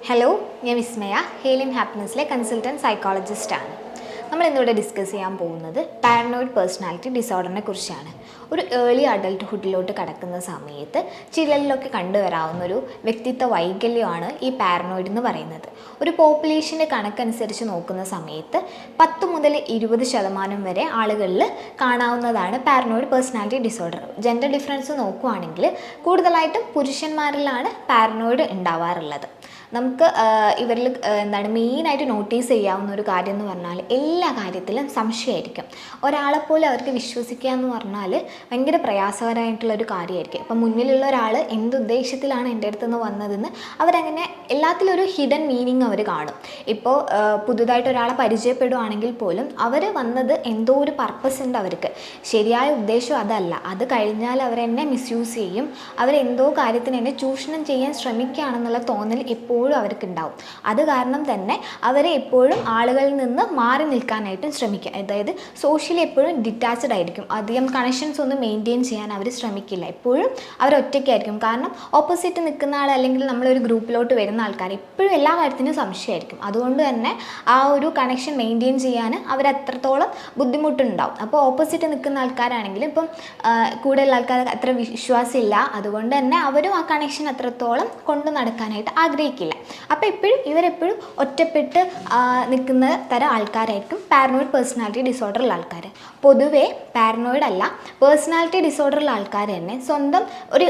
Hello, ഞാൻ വിസ്മയ, healing ഹാപ്പിനെസ്സിലെ consultant സൈക്കോളജിസ്റ്റാണ്. നമ്മൾ ഇന്നിവിടെ ഡിസ്കസ് ചെയ്യാൻ പോകുന്നത് പാരനോയിഡ് പേഴ്സണാലിറ്റി ഡിസോർഡറിനെ കുറിച്ചാണ്. ഒരു ഏർലി അഡൾട്ട്ഹുഡിലോട്ട് കടക്കുന്ന സമയത്ത് ചിലരിലൊക്കെ കണ്ടുവരാവുന്നൊരു വ്യക്തിത്വ വൈകല്യമാണ് ഈ പാരനോയിഡ് എന്ന് പറയുന്നത്. ഒരു പോപ്പുലേഷൻ്റെ കണക്കനുസരിച്ച് നോക്കുന്ന സമയത്ത് 10 മുതൽ 20% വരെ ആളുകളിൽ കാണാവുന്നതാണ് paranoid personality disorder. Gender difference നോക്കുകയാണെങ്കിൽ കൂടുതലായിട്ടും പുരുഷന്മാരിലാണ് പാരനോയിഡ് ഉണ്ടാവാറുള്ളത്. നമുക്ക് ഇവരിൽ മെയിനായിട്ട് നോട്ടീസ് ചെയ്യാവുന്ന ഒരു കാര്യം എന്ന് പറഞ്ഞാൽ എല്ലാ കാര്യത്തിലും സംശയമായിരിക്കും. ഒരാളെപ്പോലെ അവർക്ക് വിശ്വസിക്കുക എന്ന് പറഞ്ഞാൽ ഭയങ്കര പ്രയാസകരമായിട്ടുള്ളൊരു കാര്യമായിരിക്കും. ഇപ്പം മുന്നിലുള്ള ഒരാൾ എന്തുദ്ദേശത്തിലാണ് എൻ്റെ അടുത്തുനിന്ന് വന്നതെന്ന് അവരങ്ങനെ എല്ലാത്തിലും ഒരു ഹിഡൻ മീനിങ് അവർ കാണും. ഇപ്പോൾ പുതുതായിട്ട് ഒരാളെ പരിചയപ്പെടുകയാണെങ്കിൽ പോലും അവർ വന്നത് എന്തോ ഒരു പർപ്പസ് ഉണ്ട് അവർക്ക്. ശരിയായ ഉദ്ദേശം അതല്ല. അത് കഴിഞ്ഞാൽ അവരെന്നെ മിസ്യൂസ് ചെയ്യും. അവരെന്തോ കാര്യത്തിന് എന്നെ ചൂഷണം ചെയ്യാൻ ശ്രമിക്കുകയാണെന്നുള്ള തോന്നൽ എപ്പോഴും അവർക്കുണ്ടാവും. അത് കാരണം തന്നെ അവരെ എപ്പോഴും ആളുകളിൽ നിന്ന് മാറി നിൽക്കാനായിട്ടും ശ്രമിക്കുക. അതായത് സോഷ്യലി എപ്പോഴും ഡിറ്റാച്ച്ഡ് ആയിരിക്കും. അധികം കണക്ഷൻസ് ഒന്നും മെയിൻറ്റെയിൻ ചെയ്യാൻ അവർ ശ്രമിക്കില്ല. എപ്പോഴും അവർ ഒറ്റയ്ക്കായിരിക്കും. കാരണം ഓപ്പോസിറ്റ് നിൽക്കുന്ന ആൾ അല്ലെങ്കിൽ നമ്മളൊരു ഗ്രൂപ്പിലോട്ട് വരുന്ന ആൾക്കാർ എപ്പോഴും എല്ലാ കാര്യത്തിനും സംശയമായിരിക്കും. അതുകൊണ്ട് തന്നെ ആ ഒരു കണക്ഷൻ മെയിൻറ്റെയിൻ ചെയ്യാൻ അവരത്രത്തോളം ബുദ്ധിമുട്ടുണ്ടാവും. അപ്പോൾ ഓപ്പോസിറ്റ് നിൽക്കുന്ന ആൾക്കാരാണെങ്കിലും ഇപ്പം കൂടുതൽ ആൾക്കാർ അത്ര വിശ്വാസമില്ല. അതുകൊണ്ട് തന്നെ അവരും ആ കണക്ഷൻ അത്രത്തോളം കൊണ്ടു നടക്കാനായിട്ട് ആഗ്രഹിക്കില്ല. അപ്പോൾ ഇവരെപ്പോഴും ഒറ്റപ്പെട്ട് നിൽക്കുന്ന തരം ആൾക്കാരായിരിക്കും പാരനോയിഡ് പേഴ്സണാലിറ്റി ഡിസോർഡറുള്ള ആൾക്കാർ. പൊതുവേ പാരനോയിഡ് അല്ല, പേഴ്സണാലിറ്റി ഡിസോർഡറുള്ള ആൾക്കാർ തന്നെ സ്വന്തം ഒരു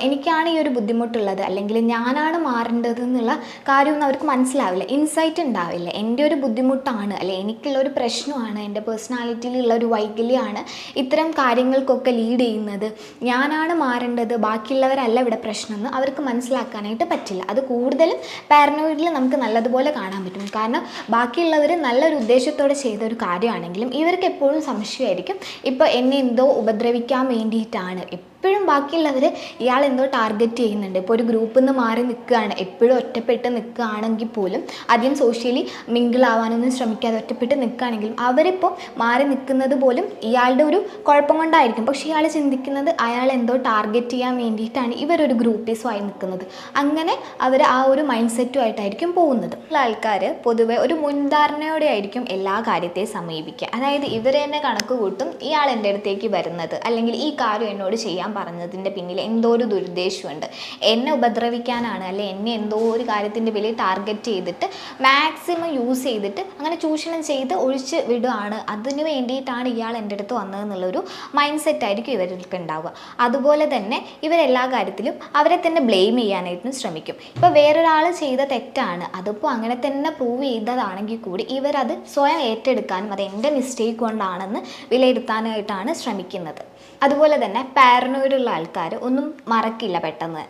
എനിക്കാണ് ഈ ഒരു ബുദ്ധിമുട്ടുള്ളത് അല്ലെങ്കിൽ ഞാനാണ് മാറേണ്ടത് എന്നുള്ള കാര്യമൊന്നും അവർക്ക് മനസ്സിലാവില്ല. ഇൻസൈറ്റ് ഉണ്ടാവില്ല. എൻ്റെ ഒരു ബുദ്ധിമുട്ടാണ് അല്ലെങ്കിൽ എനിക്കുള്ളൊരു പ്രശ്നമാണ്, എൻ്റെ പേഴ്സണാലിറ്റിയിലുള്ള ഒരു വൈകല്യമാണ് ഇത്തരം കാര്യങ്ങൾക്കൊക്കെ ലീഡ് ചെയ്യുന്നത്, ഞാനാണ് മാറേണ്ടത്, ബാക്കിയുള്ളവരല്ല ഇവിടെ പ്രശ്നമെന്ന് അവർക്ക് മനസ്സിലാക്കാനായിട്ട് പറ്റില്ല. അത് കൂടുതലും പാരനോയിഡിൽ നമുക്ക് നല്ലതുപോലെ കാണാൻ പറ്റും. കാരണം ബാക്കിയുള്ളവർ നല്ലൊരു ഉദ്ദേശത്തോടെ ചെയ്ത ഒരു കാര്യമാണെങ്കിലും ഇവർക്ക് എപ്പോഴും സംശയമായിരിക്കും. ഇപ്പോൾ എന്നെ എന്തോ ഉപദ്രവിക്കാൻ വേണ്ടിയിട്ടാണ് എപ്പോഴും ബാക്കിയുള്ളവർ ഇയാൾ എന്തോ ടാർഗറ്റ് ചെയ്യുന്നുണ്ട്. ഇപ്പോൾ ഒരു ഗ്രൂപ്പിൽ നിന്ന് മാറി നിൽക്കുകയാണ്, എപ്പോഴും ഒറ്റപ്പെട്ട് നിൽക്കുകയാണെങ്കിൽ പോലും അധികം സോഷ്യലി മിങ്കിളാവാനൊന്നും ശ്രമിക്കാതെ ഒറ്റപ്പെട്ട് നിൽക്കുകയാണെങ്കിലും അവരിപ്പോൾ മാറി നിൽക്കുന്നത് പോലും ഇയാളുടെ ഒരു കുഴപ്പം കൊണ്ടായിരിക്കും. പക്ഷേ ഇയാൾ ചിന്തിക്കുന്നത് അയാൾ എന്തോ ടാർഗറ്റ് ചെയ്യാൻ വേണ്ടിയിട്ടാണ് ഇവരൊരു ഗ്രൂപ്പീസുമായി നിൽക്കുന്നത്. അങ്ങനെ അവർ ആ ഒരു മൈൻഡ് സെറ്റുമായിട്ടായിരിക്കും പോകുന്നത്. ആൾക്കാർ പൊതുവെ ഒരു മുൻധാരണയോടെ ആയിരിക്കും എല്ലാ കാര്യത്തെയും സമീപിക്കുക. അതായത് ഇവർ തന്നെ കണക്ക് കൂട്ടും, ഇയാൾ എൻ്റെ അടുത്തേക്ക് വരുന്നത് അല്ലെങ്കിൽ ഈ കാര്യം എന്നോട് ചെയ്യാൻ പറഞ്ഞതിൻ്റെ പിന്നിൽ എന്തോ ഒരു ദുരുദ്ദേശമുണ്ട്, എന്നെ ഉപദ്രവിക്കാനാണ്, അല്ലെങ്കിൽ എന്നെ എന്തോ ഒരു കാര്യത്തിൻ്റെ പേരിൽ ടാർഗറ്റ് ചെയ്തിട്ട് മാക്സിമം യൂസ് ചെയ്തിട്ട് അങ്ങനെ ചൂഷണം ചെയ്ത് ഒഴിച്ച് വിടുകയാണ്, അതിന് വേണ്ടിയിട്ടാണ് ഇയാൾ എൻ്റെ അടുത്ത് വന്നതെന്നുള്ളൊരു മൈൻഡ് സെറ്റായിരിക്കും ഇവർക്ക് ഉണ്ടാവുക. അതുപോലെ തന്നെ ഇവരെല്ലാ കാര്യത്തിലും അവരെ തന്നെ ബ്ലെയിം ചെയ്യാനായിട്ടും ശ്രമിക്കും. ഇപ്പോൾ വേറൊരാൾ ചെയ്ത തെറ്റാണ്, അതിപ്പോൾ അങ്ങനെ തന്നെ പ്രൂവ് ചെയ്തതാണെങ്കിൽ കൂടി ഇവരത് സ്വയം ഏറ്റെടുക്കാനും അത് എൻ്റെ മിസ്റ്റേക്ക് കൊണ്ടാണെന്ന് വിലയിരുത്താനായിട്ടാണ് ശ്രമിക്കുന്നത്. അതുപോലെ തന്നെ പാരനോയിഡുള്ള ആൾക്കാർ ഒന്നും മറക്കില്ല പെട്ടെന്ന്.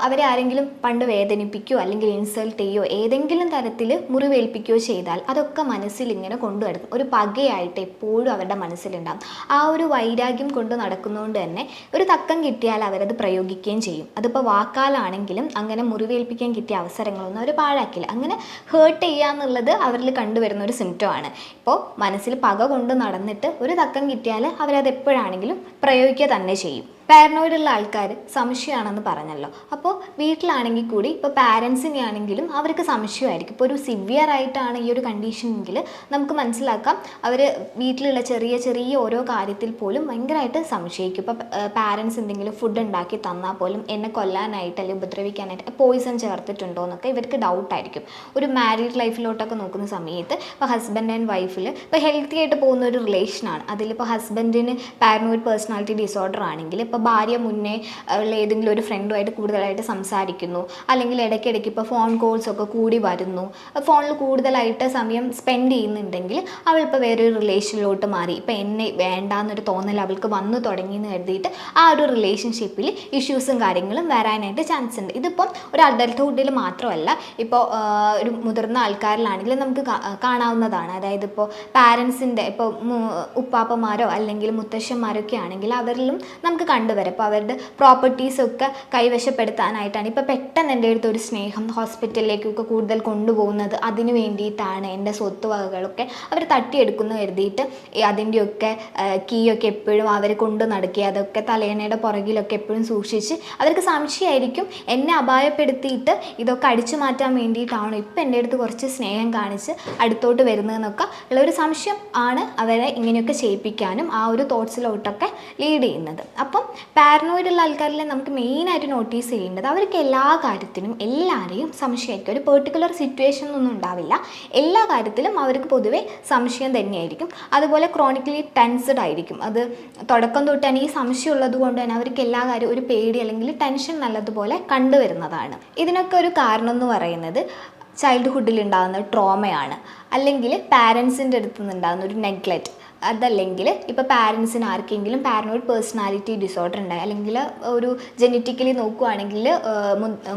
അവരെ ആരെങ്കിലും പണ്ട് വേദനിപ്പിക്കുകയോ അല്ലെങ്കിൽ ഇൻസൾട്ട് ചെയ്യുകയോ ഏതെങ്കിലും തരത്തിൽ മുറിവേൽപ്പിക്കുകയോ ചെയ്താൽ അതൊക്കെ മനസ്സിൽ ഇങ്ങനെ കൊണ്ടുനടക്കും. ഒരു പകയായിട്ട് എപ്പോഴും അവരുടെ മനസ്സിലുണ്ടാകും. ആ ഒരു വൈരാഗ്യം കൊണ്ട് നടക്കുന്നതുകൊണ്ട് തന്നെ ഒരു തക്കം കിട്ടിയാൽ അവരത് പ്രയോഗിക്കുകയും ചെയ്യും. അതിപ്പോൾ വാക്കാലാണെങ്കിലും അങ്ങനെ മുറിവേൽപ്പിക്കാൻ കിട്ടിയ അവസരങ്ങളൊന്നും അവർ പാഴാക്കില്ല. അങ്ങനെ ഹേർട്ട് ചെയ്യുക എന്നുള്ളത് അവരിൽ കണ്ടുവരുന്ന ഒരു സിംറ്റമാണ്. ഇപ്പോൾ മനസ്സിൽ പക കൊണ്ട് നടന്നിട്ട് ഒരു തക്കം കിട്ടിയാൽ അവരത് എപ്പോഴാണെങ്കിലും പ്രയോഗിക്കുക തന്നെ ചെയ്യും. പാരനോയിഡുള്ള ആൾക്കാർ സംശയമാണെന്ന് പറഞ്ഞല്ലോ. അപ്പോൾ വീട്ടിലാണെങ്കിൽ കൂടി ഇപ്പോൾ പാരൻസിനെ ആണെങ്കിലും അവർക്ക് സംശയമായിരിക്കും. ഇപ്പോൾ ഒരു സിവിയർ ആയിട്ടാണ് ഈ ഒരു കണ്ടീഷനെങ്കിൽ നമുക്ക് മനസ്സിലാക്കാം അവർ വീട്ടിലുള്ള ചെറിയ ചെറിയ ഓരോ കാര്യത്തിൽ പോലും ഭയങ്കരമായിട്ട് സംശയിക്കും. ഇപ്പോൾ പാരൻസ് എന്തെങ്കിലും ഫുഡ് ഉണ്ടാക്കി തന്നാൽ പോലും എന്നെ കൊല്ലാനായിട്ട് അല്ലെങ്കിൽ ഉപദ്രവിക്കാനായിട്ട് പോയിസൺ ചേർത്തിട്ടുണ്ടോ എന്നൊക്കെ ഇവർക്ക് ഡൗട്ടായിരിക്കും. ഒരു മാരീഡ് ലൈഫിലോട്ടൊക്കെ നോക്കുന്ന സമയത്ത് ഇപ്പോൾ ഹസ്ബൻഡ് ആൻഡ് വൈഫിൽ ഇപ്പോൾ ഹെൽത്തി ആയിട്ട് പോകുന്ന ഒരു റിലേഷനാണ്. അതിലിപ്പോൾ ഹസ്ബൻഡിന് പാരനോയിഡ് പേഴ്സണാലിറ്റി ഡിസോർഡർ ആണെങ്കിൽ ഇപ്പോൾ ഭാര്യ മുന്നേ ഉള്ള ഏതെങ്കിലും ഒരു ഫ്രണ്ടുമായിട്ട് കൂടുതലായിട്ട് സംസാരിക്കുന്നു, അല്ലെങ്കിൽ ഇടയ്ക്കിടയ്ക്ക് ഇപ്പോൾ ഫോൺ കോൾസൊക്കെ കൂടി വരുന്നു, ഫോണിൽ കൂടുതലായിട്ട് സമയം സ്പെൻഡ് ചെയ്യുന്നുണ്ടെങ്കിൽ അവളിപ്പോൾ വേറൊരു റിലേഷനിലോട്ട് മാറി, ഇപ്പോൾ എന്നെ വേണ്ടാന്നൊരു തോന്നൽ അവൾക്ക് വന്നു തുടങ്ങിയെന്ന് കരുതിയിട്ട് ആ ഒരു റിലേഷൻഷിപ്പിൽ ഇഷ്യൂസും കാര്യങ്ങളും വരാനായിട്ട് ചാൻസ് ഉണ്ട്. ഇതിപ്പം ഒരു അഡൽട്ട്ഹുഡിൽ മാത്രമല്ല, ഇപ്പോൾ ഒരു മുതിർന്ന ആൾക്കാരിലാണെങ്കിലും നമുക്ക് കാണാവുന്നതാണ്. അതായത് ഇപ്പോൾ പാരൻസിൻ്റെ ഇപ്പോൾ ഉപ്പാപ്പമാരോ അല്ലെങ്കിൽ മുത്തശ്ശന്മാരൊക്കെ ആണെങ്കിൽ അവരിലും നമുക്ക് കണ്ടുവരാം. ഇപ്പോൾ അവരുടെ പ്രോപ്പർട്ടീസൊക്കെ കൈവശപ്പെടുത്താനായിട്ടാണ്. ഇപ്പോൾ പെട്ടെന്ന് എൻ്റെ അടുത്ത് ഒരു സ്നേഹം ഹോസ്പിറ്റലിലേക്കൊക്കെ കൂടുതൽ കൊണ്ടുപോകുന്നത് അതിന് വേണ്ടിയിട്ടാണ്. എൻ്റെ സ്വത്ത് വകകളൊക്കെ അവർ തട്ടിയെടുക്കുന്നു കരുതിയിട്ട് അതിൻ്റെയൊക്കെ കീയൊക്കെ എപ്പോഴും അവർ കൊണ്ട് നടക്കുക, അതൊക്കെ തലേണയുടെ പുറകിലൊക്കെ എപ്പോഴും സൂക്ഷിച്ച് അവർക്ക് സംശയമായിരിക്കും എന്നെ അപായപ്പെടുത്തിയിട്ട് ഇതൊക്കെ അടിച്ചു മാറ്റാൻ വേണ്ടിയിട്ടാണോ ഇപ്പം എൻ്റെ അടുത്ത് കുറച്ച് സ്നേഹം കാണിച്ച് അടുത്തോട്ട് വരുന്നതെന്നൊക്കെ ഉള്ളൊരു സംശയം ആണ് അവരെ ഇങ്ങനെയൊക്കെ ചെയ്യിപ്പിക്കാനും ആ ഒരു തോട്ട്സിലോട്ടൊക്കെ ലീഡ് ചെയ്യുന്നത്. അപ്പം പാരനോയിഡുള്ള ആൾക്കാരിൽ നമുക്ക് മെയിനായിട്ട് നോട്ടീസ് ചെയ്യേണ്ടത് അവർക്ക് എല്ലാ കാര്യത്തിനും എല്ലാവരെയും സംശയമായിരിക്കും. ഒരു പെർട്ടിക്കുലർ സിറ്റുവേഷൻ ഒന്നും ഉണ്ടാവില്ല, എല്ലാ കാര്യത്തിലും അവർക്ക് പൊതുവെ സംശയം തന്നെയായിരിക്കും. അതുപോലെ ക്രോണിക്കലി ടെൻസ്ഡ് ആയിരിക്കും. അത് തുടക്കം തൊട്ട് തന്നെ ഈ സംശയം ഉള്ളത് കൊണ്ട് തന്നെ അവർക്ക് എല്ലാ കാര്യവും ഒരു പേടി അല്ലെങ്കിൽ ടെൻഷൻ നല്ലതുപോലെ കണ്ടുവരുന്നതാണ്. ഇതിനൊക്കെ ഒരു കാരണം എന്ന് പറയുന്നത് ചൈൽഡ്ഹുഡിൽ ഉണ്ടാകുന്ന ട്രോമയാണ്, അല്ലെങ്കിൽ പാരൻസിൻ്റെ അടുത്ത് നിന്നുണ്ടാകുന്ന ഒരു നെഗ്ലക്റ്റ്, അതല്ലെങ്കിൽ ഇപ്പോൾ പാരൻസിന് ആർക്കെങ്കിലും പാരനോയിഡ് പേഴ്സണാലിറ്റി ഡിസോർഡർ ഉണ്ടായി, അല്ലെങ്കിൽ ഒരു ജെനറ്റിക്കലി നോക്കുകയാണെങ്കിൽ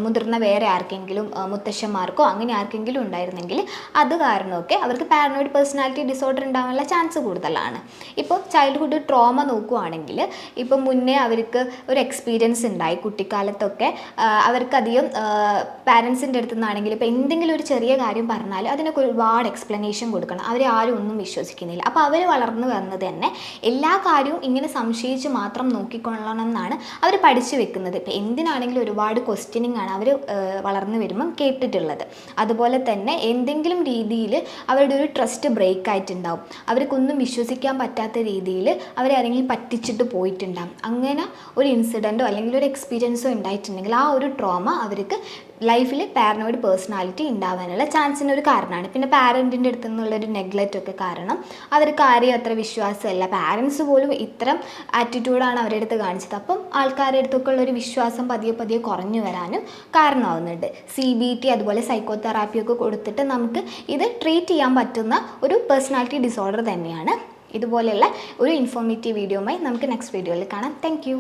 മുതിർന്ന വേറെ ആർക്കെങ്കിലും മുത്തശ്ശന്മാർക്കോ അങ്ങനെ ആർക്കെങ്കിലും ഉണ്ടായിരുന്നെങ്കിൽ അത് കാരണമൊക്കെ അവർക്ക് പാരനോയിഡ് പേഴ്സണാലിറ്റി ഡിസോർഡർ ഉണ്ടാകാനുള്ള ചാൻസ് കൂടുതലാണ്. ഇപ്പോൾ ചൈൽഡ്ഹുഡ് ട്രോമ നോക്കുകയാണെങ്കിൽ ഇപ്പോൾ മുന്നേ അവർക്ക് ഒരു എക്സ്പീരിയൻസ് ഉണ്ടായി കുട്ടിക്കാലത്തൊക്കെ, അവർക്കധികം പാരൻസിൻ്റെ അടുത്തു നിന്നാണെങ്കിൽ ഇപ്പോൾ എന്തെങ്കിലും ഒരു ചെറിയ കാര്യം പറഞ്ഞാൽ അതിനൊക്കെ ഒരുപാട് എക്സ്പ്ലനേഷൻ കൊടുക്കണം, അവരെ ആരും ഒന്നും വിശ്വസിക്കുന്നില്ല. അപ്പോൾ അവർ വളർന്നു വന്നത് തന്നെ എല്ലാ കാര്യവും ഇങ്ങനെ സംശയിച്ച് മാത്രം നോക്കിക്കൊള്ളണം എന്നാണ് അവർ പഠിച്ചു വെക്കുന്നത്. ഇപ്പോൾ എന്തിനാണെങ്കിലും ഒരുപാട് ക്വസ്റ്റ്യനിങ് ആണ് അവർ വളർന്നു വരുമ്പം കേട്ടിട്ടുള്ളത്. അതുപോലെ തന്നെ എന്തെങ്കിലും രീതിയിൽ അവരുടെ ഒരു ട്രസ്റ്റ് ബ്രേക്ക് ആയിട്ടുണ്ടാവും, അവർക്കൊന്നും വിശ്വസിക്കാൻ പറ്റാത്ത രീതിയിൽ അവരെ ആരെങ്കിലും പറ്റിച്ചിട്ട് പോയിട്ടുണ്ടാകും. അങ്ങനെ ഒരു ഇൻസിഡൻറ്റോ അല്ലെങ്കിൽ ഒരു എക്സ്പീരിയൻസോ ഉണ്ടായിട്ടുണ്ടെങ്കിൽ ആ ഒരു ട്രോമ അവർക്ക് ലൈഫിൽ പാരനോയിഡ് പേഴ്സണാലിറ്റി ഉണ്ടാവാനുള്ള ചാൻസിന് ഒരു കാരണമാണ്. പിന്നെ പാരൻറ്റിൻ്റെ അടുത്തു നിന്നുള്ളൊരു നെഗ്ലക്റ്റ് ഒക്കെ കാരണം അവർക്ക് ആരെയും അത്ര വിശ്വാസമല്ല, പാരൻസ് പോലും ഇത്തരം ആറ്റിറ്റ്യൂഡാണ് അവരുടെ അടുത്ത് കാണിച്ചത്. അപ്പം ആൾക്കാരുടെ അടുത്തൊക്കെ ഉള്ളൊരു വിശ്വാസം പതിയെ പതിയെ കുറഞ്ഞു വരാനും കാരണമാവുന്നുണ്ട്. CBT അതുപോലെ സൈക്കോ തെറാപ്പിയൊക്കെ കൊടുത്തിട്ട് നമുക്ക് ഇത് ട്രീറ്റ് ചെയ്യാൻ പറ്റുന്ന ഒരു പേഴ്സണാലിറ്റി ഡിസോർഡർ തന്നെയാണ്. ഇതുപോലെയുള്ള ഒരു ഇൻഫോർമേറ്റീവ് വീഡിയോയുമായി നമുക്ക് നെക്സ്റ്റ് വീഡിയോയിൽ കാണാം. താങ്ക്